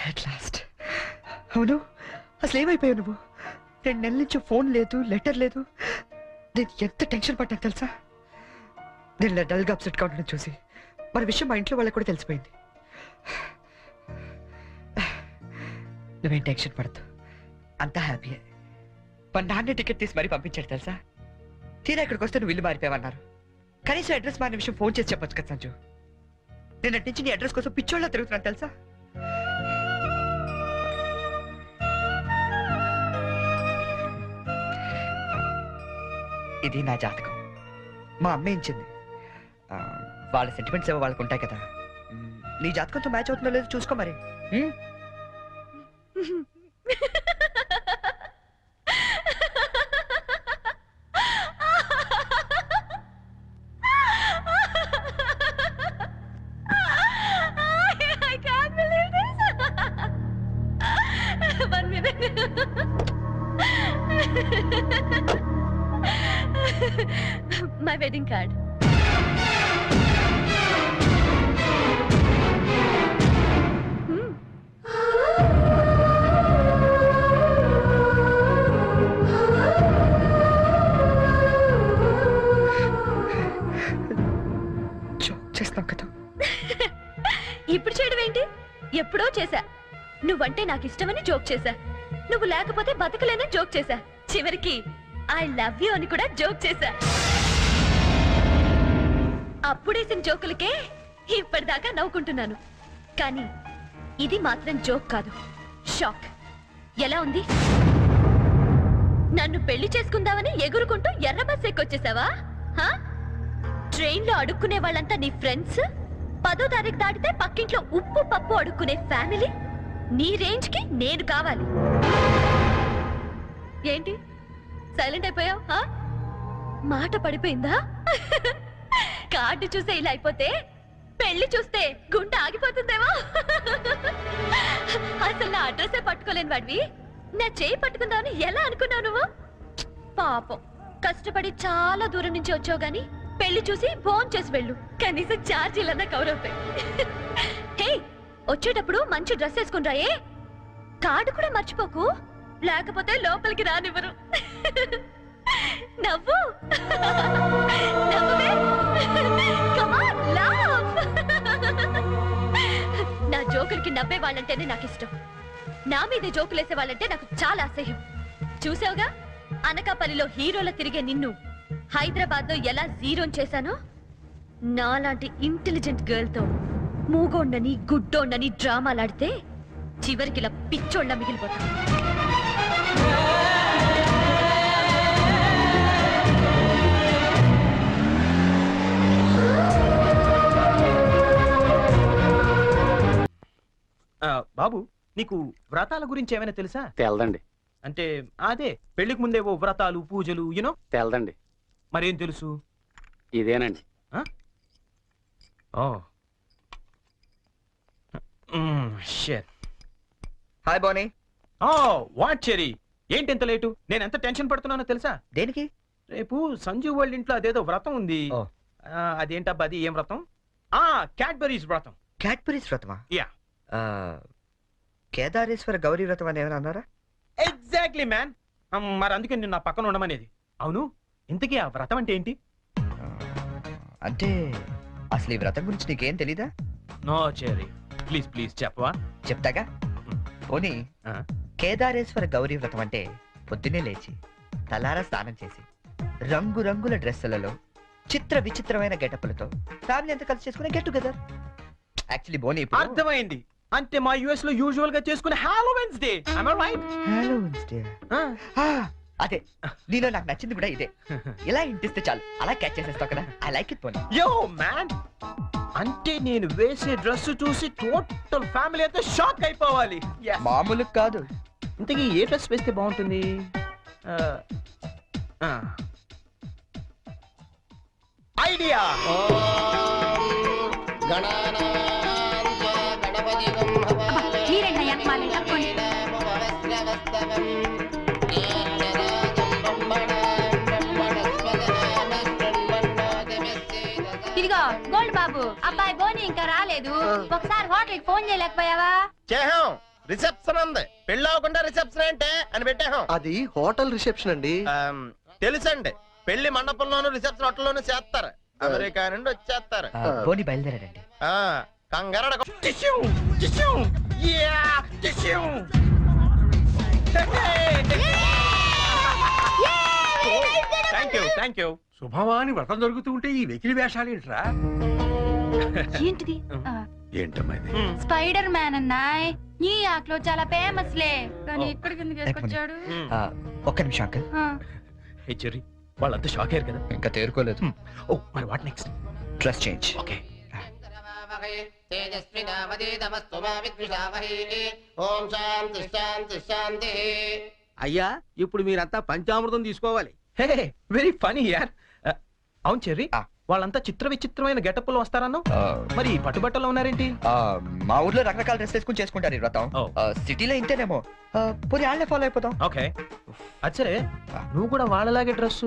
At last. అవును, అసలు ఏమైపోయావు నువ్వు? 2 నెలల నుంచి ఫోన్ లేదు, లెటర్ లేదు. నేను ఎంత టెన్షన్ పడ్డాను తెలుసా? నేను డల్గా అప్సెట్ కావడం చూసి మన విషయం మా ఇంట్లో వాళ్ళకి కూడా తెలిసిపోయింది. నువ్వేం టెన్షన్ పడద్దు, అంతా హ్యాపీయే. మా నాన్న టికెట్ తీసి మరీ పంపించాడు తెలుసా? తీరా ఇక్కడికి వస్తే నువ్వు ఇల్లు మారిపోయావన్నారు. కనీసం అడ్రస్ మారిన విషయం ఫోన్ చేసి చెప్పొచ్చు కదా సంజు. నేను అటు నుంచి నీ అడ్రస్ కోసం పిచ్చోళ్ళ తిరుగుతున్నాను తెలుసా? ఇది నా జాతకం, మా అమ్మ ఇచ్చింది. వాళ్ళ సెంటిమెంట్స్ ఏవో వాళ్ళకు ఉంటాయి కదా. నీ జాతకంతో మ్యాచ్ అవుతుందో లేదో చూసుకో మరి. My wedding card. చేస్తాం కదా. ఇప్పుడు చేయడం ఏంటి? ఎప్పుడో చేశా. నువ్వంటే నాకు ఇష్టమని జోక్ చేశా. నువ్వు లేకపోతే బతకలేనని జోక్ చేశా. చివరికి ఐ లవ్ యూ అని కూడా జోక్ చేశా. అప్పుడేసిన జోకులకే ఇప్పటిదాకా నవ్వుకుంటున్నాను. కానీ ఇది మాత్రం జోక్ కాదు, షాక్. ఎలా ఉంది? నన్ను పెళ్లి చేసుకుందామని ఎగురుకుంటూ ఎర్ర బస్ ఎక్కొచ్చేసావా? ట్రైన్ లో అడుక్కునే వాళ్ళంతా నీ ఫ్రెండ్స్, 10వ తారీఖు దాటితే పక్కింట్లో ఉప్పు పప్పు అడుక్కునే ఫ్యామిలీ. నీ రేంజ్ కి నేను కావాలి. ఏంటి సైలెంట్ అయిపోయావు? మాట పడిపోయిందా? కార్డు చూసే ఇలా అయిపోతే పెళ్లి చూస్తే గుండె ఆగిపోతుందేమో. అసలు నా అడ్రస్సే పట్టుకోలేని వాడివి నా చేయి పట్టుకుందామని ఎలా అనుకున్నావు నువ్వు? పాపం, కష్టపడి చాలా దూరం నుంచి వచ్చావు గాని పెళ్లి చూసి ఫోన్ చేసి వెళ్ళు, కనీసం ఛార్జీలన్నా కవర్ అవుతాయి. హే, వచ్చేటప్పుడు మంచి డ్రెస్ వేసుకుని రాయే. కార్డు కూడా మర్చిపోకు, లేకపోతే లోపలికి రానివ్వరు. నవ్వు, నవ్వే. Come on, laugh. నా జోకులకి నవ్వే వాళ్ళంటేనే నాకు ఇష్టం. నా మీద జోకులేసే వాళ్ళంటే నాకు చాలా అసహ్యం. చూసావుగా, అనకాపల్లిలో హీరోల తిరిగే నిన్ను హైదరాబాద్ లో ఎలా జీరో చేశానో. నాలాంటి ఇంటెలిజెంట్ గర్ల్ తో మూగోండని గుడ్డోండని డ్రామాలాడితే చివరికి ఇలా పిచ్చోళ్ళ మిగిలిపోతా. బాబు, నీకు వ్రతాల గురించి ఏమైనా తెలుసా? తెలదండి. అంటే అదే పెళ్లికి ముందేవో వ్రతాలు పూజలు యూనో. తెలదండి. మరేం తెలుసు? ఇదేనండి. హాయ్ బోనీ. వాట్ చెరీ, ఏంటి ఎంత లేటు? నేను ఎంత టెన్షన్ పడుతున్నానో తెలుసా? దేనికి? రేపు సంజీవ్ వాళ్ళ ఇంట్లో అదేదో వ్రతం ఉంది. అదేంటబ్బా, అది ఏం వ్రతం? క్యాడ్బరీస్ వ్రతం. క్యాడ్బరీస్ వ్రతమా? యా. కేదారేశ్వర గౌరీ వ్రతం అని ఏమైనా అన్నారా? Exactly man. మరి అందుకే నేను నా పక్కన ఉండమనేది. అవును, ఇంతకీ ఆ వ్రతం అంటే ఏంటి? అంటే అసలు ఈ వ్రతం గురించి నీకేం తెలీదా? నో చెరీ, ప్లీజ్ ప్లీజ్ చెప్పవా? చెప్తాగా. పోనీ, కేదారేశ్వర గౌరీ వ్రతం అంటే పొద్దున్నే లేచి తలారా స్నానం చేసి రంగురంగుల డ్రెస్సులలో చిత్ర విచిత్రమైన గెటప్పులతో ఫ్యామిలీ అంతా కలిసి చేసుకునే గెట్ టుగెదర్. యాక్చువల్లీ బోనీ, అర్థమైంది. అంటే మా యుఎస్ లో యూజువల్ గా చేసుకునే Halloweens day. am I right? Halloweens day. అదే, నీలో నాకు నచ్చింది కూడా ఇదే. ఇలా ఇంటిస్తే చాలు అలా క్యాచ్ చేసేస్తావు కదా. ఐ లైక్ ఇట్ పోనీ. యో మ్యాన్, అంటే నేను వేసే డ్రెస్ చూసి టోటల్ ఫ్యామిలీ అంతా షాక్ అయిపోవాలి. మామూలు కాదు. ఇంతకీ ఏ డ్రెస్ వేస్తే బాగుంటుంది? ఐడియా. ఇదిగో గోల్డ్ బాబు, అబ్బాయి బోని ఇంకా రాలేదు. ఒకసారి హోటల్ కి ఫోన్ చేయలేకపోయావా? చేహాం, రిసెప్షన్ ఉంది, పెళ్లి అవ్వకుండా రిసెప్షన్ ఏంటే అని పెట్టాం. అది హోటల్ రిసెప్షన్ అండి. తెలుసండి, పెళ్లి మండపంలోను రిసెప్షన్ హోటల్లోనూ చేస్తారు. అమెరికా నుండి వచ్చేస్తారు. పోనీ బయలుదేరాడండి. కంగారు థ్యాంక్ యూ. శుభవాని వ్రతం జరుగుతూ ఉంటే ఈ వెకిలి వేషాలు ఏంట్రా? ఏంటిది ఏంటమ్మా ఇది? స్పైడర్ మ్యాన్ అన్నాయ్ ఈ ఆటలో చాలా ఫేమస్ లే కానీ ఇక్కడికి ఎందుకు వేసుకొచ్చాడు ఒక్క నిమిషం అంకల్. హే చెర్రీ, వాళ్ళంతా షాక్ అయ్యారు కదా. ఇంకా తేరుకోలేదు. ఓ మరి what next? Dress change. Okay. ఓం శాంతి శాంతి శాంతి. అయ్యా ఇప్పుడు మీరంతా పంచామృతం తీసుకోవాలి. హే వెరీ ఫనీ యార్. అవును చెర్రీ, వాళ్ళంతా చిత్ర విచిత్రమైన గెటప్లో వస్తారన్నా, మరి పట్టుబట్టలో ఉన్నారేంటి? మా ఊర్లో రకరకాల డ్రెస్ వేసుకుని చేసుకుంటారు ఈ వ్రతం. సిటీలో ఇంతేనేమో. పోనీ వాళ్ళే ఫాలో అయిపోతాం. ఓకే అచ్చరే, నువ్వు కూడా వాళ్ళలాగే డ్రెస్.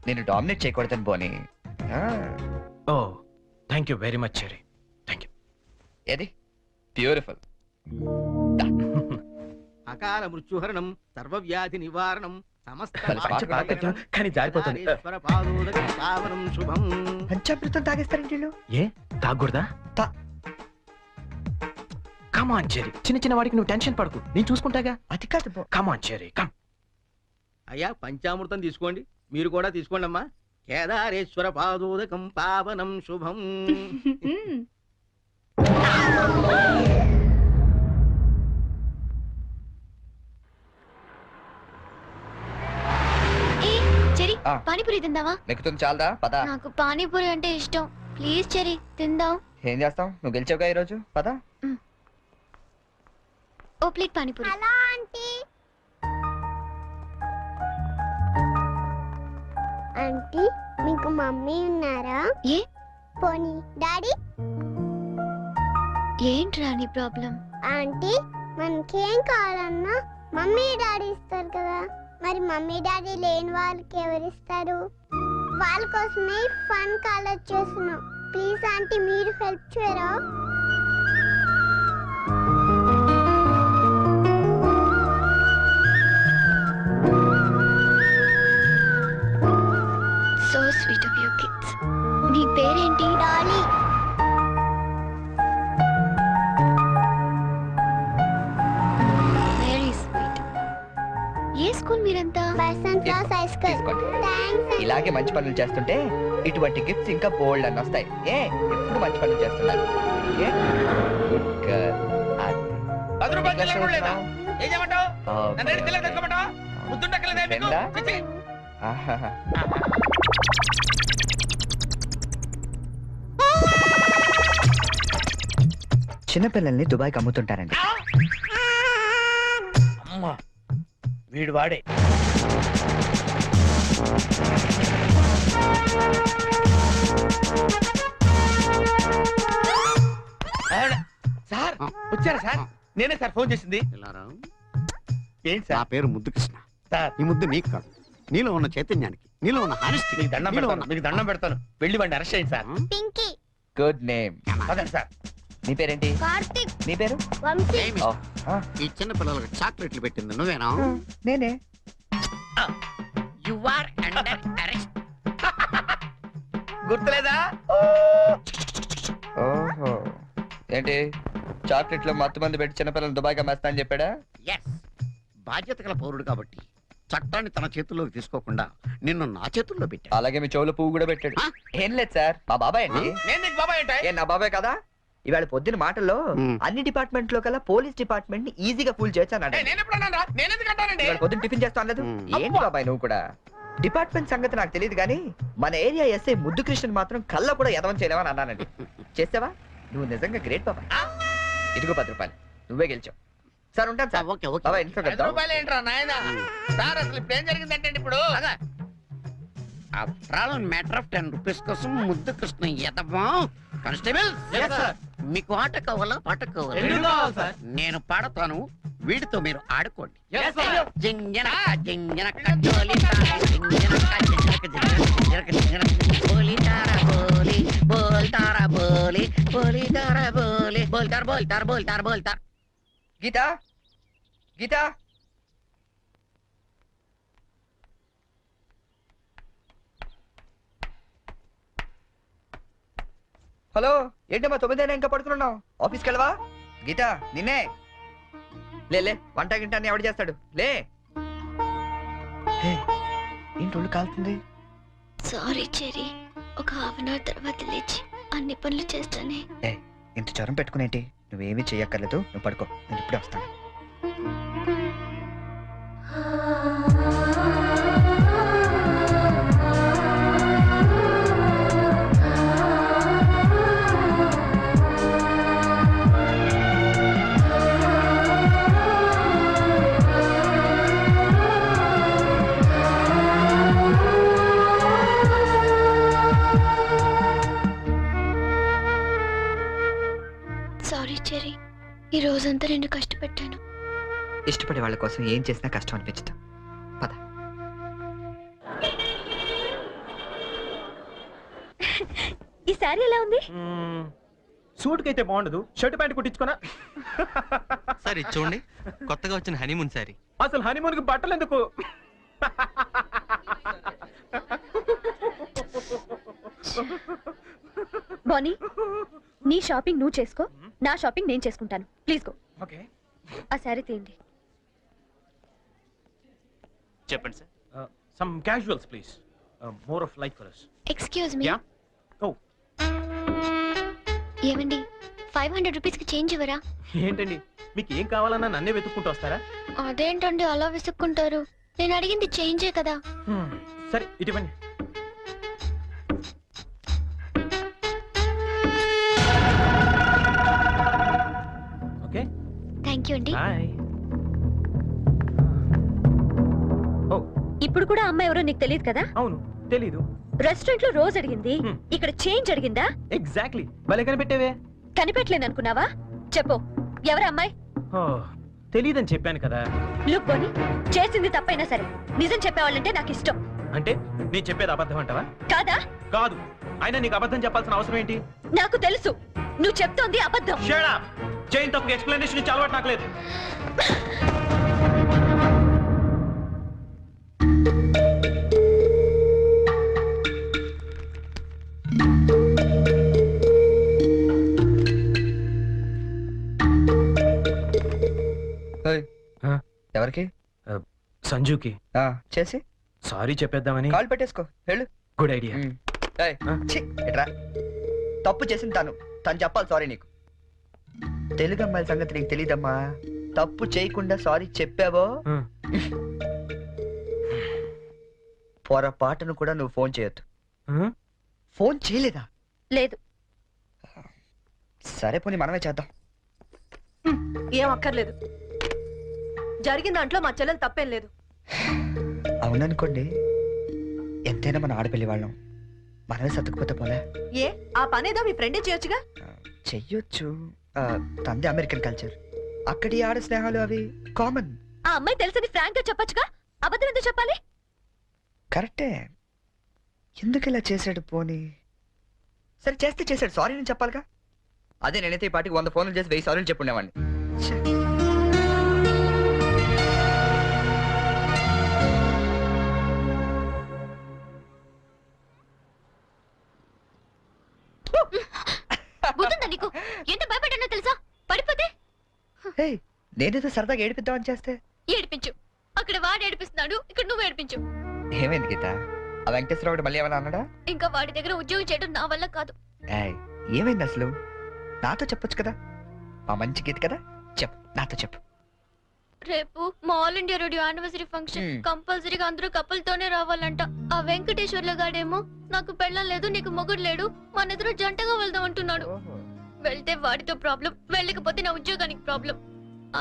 నేను డామినేట్ చేయకూడదని పోనీ. ఓ thank you very much Cherry, thank you. ఏది బ్యూటిఫుల్. అకాల మృత్యుహరణం, సర్వవ్యాధి నివారణం, సమస్త పాట పాడొచ్చు, కానీ జారిపోతుంది. శుభం. పంచామృతం తాగేస్తారండి వీళ్ళు. ఏ తాగకూడదా? కమాన్ చెరీ, చిన్న చిన్న వాడికి నువ్వు టెన్షన్ పడకు, నేను చూసుకుంటాగా. అది కాదు. కమాన్ చెరీ కమ్. అయ్యా పంచామృతం తీసుకోండి, మీరు కూడా తీసుకోండి అమ్మా. కేదారేశ్వర పాదోదకం పావనం శుభం. చెరి పానీపూరి తిందావా? నెక్కుతుంది చాలదా? పద. నాకు పానీపూరి అంటే ఇష్టం. ప్లీజ్ చెరి తిందాం. ఏం చేస్తాం, నువ్వు గెలిచావుగా ఈ రోజు. పద. ఓ plate panipuri. Hello aunty. Aunty మీకు మమ్మీ ఉన్నారా? ఏ పోనీ డాడీ? ఏంట్రా నీ ప్రాబ్లం? ఆంటీ మనకేం కావాలన్నా మమ్మీ డాడీ ఇస్తారు కదా, మరి మమ్మీ డాడీ లేని వాళ్ళకి ఎవరిస్తారు? వాళ్ళ కోసమే ఫన్ కాలర్ చేస్తున్నాం. ప్లీజ్ ఆంటీ మీరు హెల్ప్ చేయరా? So sweet of you kids. నీ పేరేంటి? డాలీ. Very sweet. ఏ స్కూల్ మీరంతా? Basanth Rao high school. తీసుకోండి. థాంక్స్. ఇలాగే మంచి పనులు చేస్తుంటే ఇటువంటి గిఫ్ట్స్ ఇంకా బోల్డ్ అని వస్తాయి. ఏ ఎప్పుడు మంచి పనులు చేస్తున్నారు. ఏ? Good girl. అది. 10 రూపాయలు చిల్లర కూడా లేదా? ఏం చేయమంటావు? ఆ, నన్ను ఏడు చిల్లర తెచ్చుకోమంటావా? ముద్దుండక్కలేదా మీకు? రెండా? చిచ్చి. ఆహాహా. చిన్నపిల్లల్ని దుబాయ్కి అమ్ముతుంటారండి. అమ్మా వీడు వాడే. సార్ వచ్చారా సార్? నేనే సార్ ఫోన్ చేసింది. ఏంటి నా సార్? పేరు ముద్దు కృష్ణ. సార్ ఈ ముద్దు నీకు కాదు, నీలో ఉన్న చైతన్యానికి, నీలో ఉన్న హానెస్టీ. మీకు దండం పెడతాను, మీకు దండం పెడతాను. వెళ్ళి వాడిని అరెస్ట్ చేయండి సార్. పింకీ. Good name. అదండి సార్. నీ పేరేంటి? కార్తిక్. నీ పేరు? వంశీ. ఓ, ఆ, ఈ చిన్న పిల్లలకు చాక్లెట్లు పెట్టింది నువ్వేనా? నేనే. You are under arrest. గుర్తులేదా? ఓహో, ఏంటి చాక్లెట్లో మత్తు మంది పెట్టి చిన్నపిల్లలు దుబాయ్కి అమ్మేస్తా అని చెప్పాడా? ఎస్, బాధ్యత గల పౌరుడు కాబట్టి చట్టాన్ని తన చేతుల్లోకి తీసుకోకుండా నిన్ను నా చేతుల్లో పెట్టా. అలాగే మీ చెవులో పువ్వు కూడా పెట్టాడు. ఆ? ఏం లేదు సార్, మా బాబాయ్ అండి. నేను నీకు బాబాయ్ ఏంటి? ఏ నా బాబాయ్ కదా. ఇవాళ పొద్దున మాటల్లో మ్. అన్ని డిపార్ట్మెంట్ లో కల్లా పోలీస్ డిపార్ట్మెంట్ ని ఈజీగా ఫూల్ చేయొచ్చాను. నేను ఎప్పుడు అన్నాను రా? నేను ఎందుకు అంటానండి? ఇవాళ పొద్దున టిఫిన్ చేస్తా అనలేదు. మ్. ఏంటి బాబాయ్ నువ్వు కూడా? డిపార్ట్మెంట్ సంగతి నాకు తెలియదు కానీ మన ఏరియా ఎస్ఐ ముద్దు కృష్ణ మాత్రం కళ్ళ కూడా ఎదవం చేయలేవని అన్నానండి. చేసావా? నువ్వు నిజంగా గ్రేట్ బాబాయ్. ఇదిగో 10 రూపాయలు, నువ్వే గెలిచావు. సార్ ఉంటాను సార్. Okay okay. బాబాయ్ ఇంట్లో 5 కలుద్దాం. రూపాయలు ఏంట్రా నాయనా? సార్ అసలు ఇప్పుడు ఏం జరిగిందంటే ఇప్పుడు మ్యాటర్ ఆఫ్ 10 రూపీస్ కోసం ముద్దు కృష్ణ ఎదవా. Constable, Yes, sir. మీకు ఆట కావాలా పాట రెండు కావాలా? కావాలి సార్. నేను పాడతాను, వీడితో మీరు ఆడుకోండి. Yes, sir. జింజనక జింజనక జోలితార, జింజనక జింజనక జింజనక జింజనక బోలితార బోలి బోల్తార బోలి బోలితార బోలి బోల్తార బోల్తార బోల్తార బోల్తార. గీత గీత హలో ఏంటమ్మా 9 ఇంకా పడుకున్నావు ఆఫీస్కి వెళ్ళవా గీత నిన్నే లే వంట గింట అని ఎవడు చేస్తాడు లే ఏంటి ఒళ్ళు కాలుతుంది సారీ చెరీ ఒక హాఫ్ అన్ అవర్ తర్వాత లేచి అన్ని పనులు చేస్తానే ఇంత జ్వరం పెట్టుకునేంటి నువ్వేమీ చెయ్యక్కర్లేదు నువ్వు పడుకో నేను ఇప్పుడే వస్తాను సారీ చెరీ ఈ రోజంతా నిన్ను కష్టపెట్టాను ఇష్టపడే వాళ్ళ కోసం ఏం చేసినా కష్టం అనిపించదు పద ఈ శారీ ఎలా ఉంది సూట్కి అయితే బాగుండదు షర్ట్ ప్యాంట్ కుట్టించుకోనా సార్ ఇది చూడండి కొత్తగా వచ్చిన హనీమూన్ సారీ. అసలు హనీమూన్ కి బట్టలు ఎందుకు? బానీ నీ షాపింగ్ నువ్వు చేసుకో నా షాపింగ్ నేను చేసుకుంటాను ప్లీజ్ గో ఓకే ఆ శారీ తీయండి చెప్పండి sir. Some casuals please, more of like colours. Excuse me yeah ఓ ఏమండి 500 రూపీస్ కి చేంజ్ ఇవ్వరా ఏంటండి మీకు ఏం కావాలన్నా నన్నే వెతుక్కుంటూ వస్తారా? అదేంటండి అలా విసుక్కుంటారు నేను అడిగింది చేంజే కదా సరే ఇటువంటి ఓకే థ్యాంక్ యూ అండి బాయ్. ఓ ఇప్పుడు కూడా అమ్మాయి ఎవరో నీకు తెలియదు కదా అవును తెలీదు. రెస్టారెంట్ లో రోజు అడిగింది Hmm. ఇక్కడ చేంజ్ అడిగిందా ఎగ్జాక్ట్లీ భలే కనిపెట్టేవే. కనిపెట్టలేను అనుకున్నావా చెప్పు ఎవరు అమ్మాయి ఓ తెలీదని చెప్పాను కదా. లుక్ బోని చేసింది తప్పైనా సరే నిజం చెప్పేవాళ్ళంటే నాకు ఇష్టం అంటే నేను చెప్పేది అబద్ధం అంటావా? కాదా కాదు. అయినా నీకు అబద్ధం చెప్పాల్సిన అవసరం ఏంటి? నాకు తెలుసు నువ్వు చెప్తోంది అబద్ధం షట్ అప్. చైన్ తప్ప ఎక్స్ప్లెనేషన్ ఇచ్చి అలవాటు నాకు లేదు. ఎవరికి సంజుకి చేసి సారీ చెప్పేద్దామని. కాల్ పెట్టేసుకో వెళ్ళు గుడ్ ఐడియా. ఏయ్, ఛీ, ఇట్రా. తప్పు చేసింది తను చెప్పాలి సారీ నీకు. తెలుగు అమ్మాయిల సంగతి నీకు తెలీదమ్మా. తప్పు చేయకుండా సారీ చెప్పావో పొరపాటును కూడా నువ్వు ఫోన్ చేయొద్దు. ఫోన్ చేయలేదా? లేదు సరే పోనీ మనమే చేద్దాం. ఏం అక్కర్లేదు జరిగిన దాంట్లో మా చెల్లెలు తప్పేం లేదు అవుననుకోండి, ఎంతైనా మన ఆడపిల్లి వాళ్ళం, మనమే సర్దుకుపోతే పోలే. ఏ ఆ పనేదో మీ ఫ్రెండే చేయొచ్చుగా చెయ్యొచ్చు. తంది అమెరికన్ కల్చర్, అక్కడి ఆడ స్నేహాలు అవి కామన్. ఆ అమ్మాయి తెలిసింది ఫ్రాంక్ గా చెప్పొచ్చుగా అబద్ధం ఎందుకు చెప్పాలి కరెక్టే. ఎందుకు ఇలా చేశాడు పోనీ? సరే చేస్తే చేశాడు, సారీ నేను చెప్పాలిగా. అదే నేనైతే ఈ పాటికి 100 ఫోన్లు చేసి 1000 సారీలు చెప్పుండేవాడిని. గుర్తుందా నీకు ఎంత భయపడ్డానో తెలుసా పడిపోతే హే, నేనేదో సరదాగా ఏడిపిద్దామని చేస్తే ఏడిపించు అక్కడ వాడు ఏడిపిస్తున్నాడు ఇక్కడ నువ్వు ఏడిపించు ఏమైంది గీత? ఆ వెంకటేశ్వరరావు మళ్ళీ ఏమన్నా అన్నాడా? ఇంకా వాడి దగ్గర ఉద్యోగం చేయడం నా వల్ల కాదు ఏయ్, ఏమైంది అసలు? నాతో చెప్పొచ్చు కదా, మా మంచి గీత కదా. చెప్పు, నాతో చెప్పు. రేపు మా all India radio anniversary function కంపల్సరీగా అందరూ కపుల్తోనే రావాలంట. ఆ వెంకటేశ్వర్ల గాడేమో నాకు పెళ్ళం లేదు నీకు మొగుడు లేడు మన ఇద్దరు జంటగా వెళ్దాం అంటున్నాడు. వెళ్తే వాడితో ప్రాబ్లం, వెళ్ళకపోతే నా ఉద్యోగానికి ప్రాబ్లం.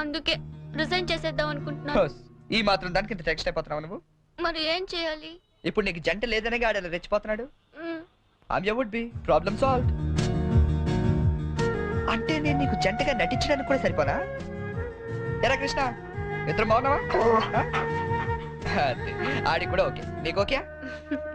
అందుకే రిజైన్ చేసేద్దాం అనుకుంటున్నాను. ఈ మాత్రం దానికి ఇంత టెన్షన్ అయిపోతున్నావు నువ్వు? మరి ఏం చేయాలి? ఇప్పుడు నీకు జంట లేదనే గాడలా రెచ్చిపోతున్నాడు. I'm you would be problem solve. అంటే నేను నీకు జంటగా నటించడానికి కూడా సరిపోనా? ఎరా కృష్ణ, ఇద్దరు బాగున్నావా? ఆడికి కూడా ఓకే, నీకు ఓకే?